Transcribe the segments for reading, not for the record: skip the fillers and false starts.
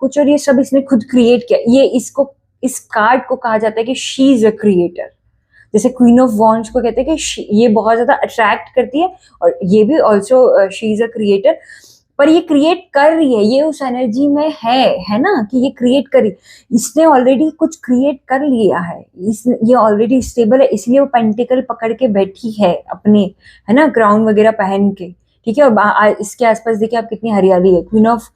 कुछ, और ये सब इसने खुद क्रिएट किया। ये इस कार्ड को कहा जाता है कि शी इज अ क्रिएटर। जैसे क्वीन ऑफ वॉन्ड्स को कहते हैं कि ये बहुत ज्यादा अट्रैक्ट करती है, और ये भी also she is a creator. पर ये क्रिएट कर रही है, ये उस एनर्जी में है ना, कि ये क्रिएट करी, इसने ऑलरेडी कुछ क्रिएट कर लिया है, ये ऑलरेडी स्टेबल है, इसलिए वो पेंटिकल पकड़ के बैठी है अपने, है ना, क्राउन वगैरह पहन के, ठीक है। और इसके आसपास देखिए आप कितनी हरियाली है। क्वीन ऑफ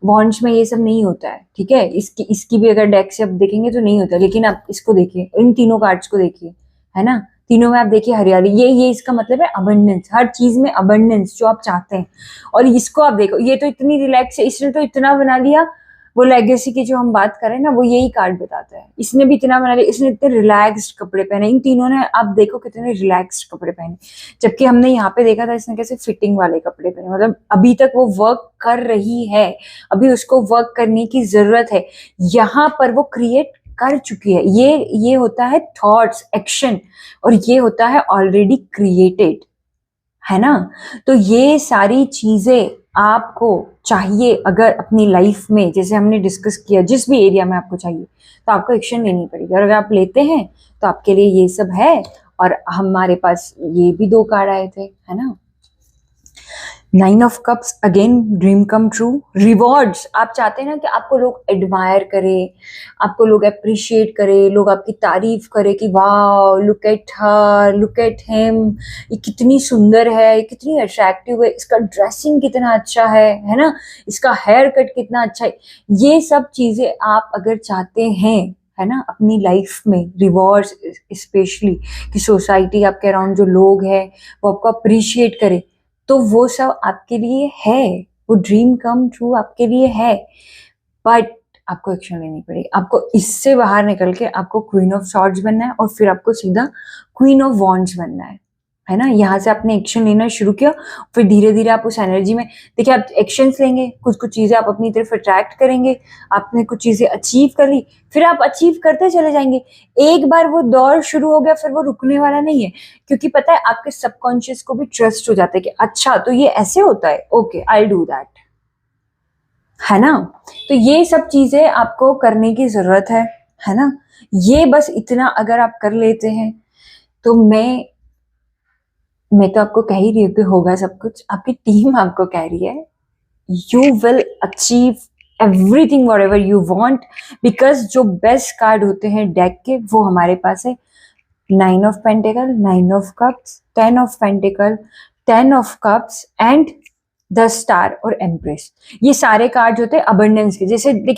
वॉन्ड्स में ये सब नहीं होता है, ठीक है। इसकी भी अगर डेक से आप देखेंगे तो नहीं होता, लेकिन आप इसको देखिए, इन तीनों कार्ड्स को देखिए, है ना, तीनों में आप देखिए हरियाली, ये इसका मतलब है अबंडेंस, हर चीज में अबंडेंस जो आप चाहते हैं। और इसको आप देखो, ये तो इतनी रिलैक्स है, इसने तो इतना बना लिया। वो लेगेसी की जो हम बात करें ना, वो यही कार्ड बताता है। इसने भी इतना बना लिया, इसने इतने रिलैक्स्ड कपड़े पहने, इन तीनों ने आप देखो कितने रिलैक्स्ड कपड़े पहने, जबकि हमने यहाँ पे देखा था इसने कैसे फिटिंग वाले कपड़े पहने। मतलब अभी तक वो वर्क कर रही है, अभी उसको वर्क करने की जरूरत है। यहाँ पर वो क्रिएट कर चुकी है। ये होता है थॉट्स, एक्शन, और ये होता है ऑलरेडी क्रिएटेड, है ना। तो ये सारी चीजें आपको चाहिए अगर अपनी लाइफ में, जैसे हमने डिस्कस किया, जिस भी एरिया में आपको चाहिए, तो आपको एक्शन लेनी पड़ेगी। और अगर आप लेते हैं तो आपके लिए ये सब है। और हमारे पास ये भी 2 कार्ड आए थे, है ना। 9 of cups, again dream come true, rewards. आप चाहते हैं ना कि आपको लोग एडमायर करें, आपको लोग अप्रिशिएट करें, लोग आपकी तारीफ करें कि वाह, look at her, look at him, ये कितनी सुंदर है, ये कितनी अट्रैक्टिव है, इसका ड्रेसिंग कितना अच्छा है ना, इसका हेयर कट कितना अच्छा है। ये सब चीजें आप अगर चाहते हैं, है ना, अपनी लाइफ में रिवॉर्ड्स, स्पेशली कि सोसाइटी आपके अराउंड जो लोग हैं वो आपको अप्रिशिएट करे, तो वो सब आपके लिए है, वो ड्रीम कम ट्रू आपके लिए है। बट आपको एक्शन लेनी पड़ेगी, आपको इससे बाहर निकल के आपको क्वीन ऑफ सॉर्ड्स बनना है, और फिर आपको सीधा क्वीन ऑफ वॉन्ड्स बनना है ना। यहाँ से आपने एक्शन लेना शुरू किया, फिर धीरे धीरे आप उस एनर्जी में, देखिए आप एक्शंस लेंगे, कुछ कुछ चीजें आप अपनी तरफ अट्रैक्ट करेंगे, आपने कुछ चीजें अचीव कर ली, फिर आप अचीव करते चले जाएंगे। एक बार वो दौर शुरू हो गया, फिर वो रुकने वाला नहीं है, क्योंकि पता है आपके सबकॉन्शियस को भी ट्रस्ट हो जाता है कि अच्छा तो ये ऐसे होता है, ओके आई डू दैट, है ना। तो ये सब चीजें आपको करने की जरूरत है ना। ये बस इतना अगर आप कर लेते हैं, तो मैं तो आपको कह ही रही हूँ कि होगा सब कुछ, आपकी टीम आपको कह रही है, you will achieve everything what ever you want, because जो बेस्ट कार्ड होते हैं डेक के वो हमारे पास है। 9 of pentacle, 9 of cups, 10 of pentacle, 10 of cups and the star और एम्प्रेस। ये सारे कार्ड होते हैं अबंडेंस के। जैसे देखिए